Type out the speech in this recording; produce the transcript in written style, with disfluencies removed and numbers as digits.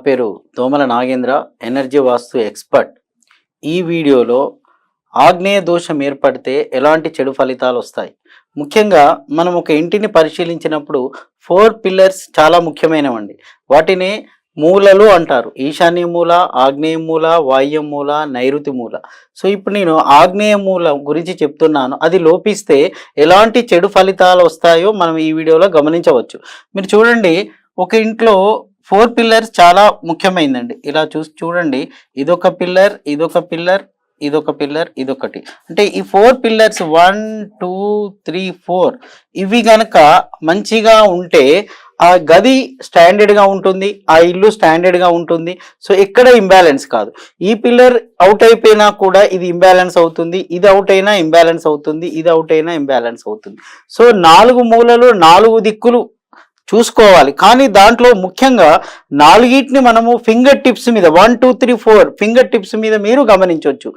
పేరు దోమల నాగేంద్ర, ఎనర్జీ వాస్తు ఎక్స్పర్ట్. ఈ వీడియోలో ఆగ్నేయ దోషం ఏర్పడితే ఎలాంటి చెడు ఫలితాలు వస్తాయి, ముఖ్యంగా మనం ఒక ఇంటిని పరిశీలించినప్పుడు 4 పిల్లర్స్ చాలా ముఖ్యమైనవండి. వాటిని మూలలు అంటారు. ఈశాన్య మూల, ఆగ్నేయ మూల, వాయువ్య మూల, నైరుతి మూల. సో ఇప్పుడు నేను ఆగ్నేయ మూల గురించి చెప్తున్నాను. అది లోపిస్తే ఎలాంటి చెడు ఫలితాలు వస్తాయో మనం ఈ వీడియోలో గమనించవచ్చు. మీరు చూడండి, ఒక ఇంట్లో 4 పిల్లర్స్ చాలా ముఖ్యమైనదండి. ఇలా చూడండి, ఇదొక పిల్లర్, ఇదొక పిల్లర్, ఇదొక పిల్లర్, ఇదొకటి. అంటే ఈ 4 పిల్లర్స్ 1 2 3 4 ఇవి గనక మంచిగా ఉంటే ఆ గది స్టాండర్డ్గా ఉంటుంది, ఆ ఇల్లు స్టాండర్డ్గా ఉంటుంది. సో ఎక్కడ ఇంబ్యాలెన్స్ కాదు. ఈ పిల్లర్ అవుట్ అయిపోయినా కూడా ఇది ఇంబ్యాలెన్స్ అవుతుంది, ఇది అవుట్ అయినా ఇంబ్యాలెన్స్ అవుతుంది, ఇది అవుట్ అయినా ఇంబ్యాలెన్స్ అవుతుంది. సో 4 మూలలు 4 దిక్కులు చూసుకోవాలి. కానీ దాంట్లో ముఖ్యంగా 4ని మనము ఫింగర్ టిప్స్ మీద 1 2 3 4 ఫింగర్ టిప్స్ మీద మీరు గమనించవచ్చు.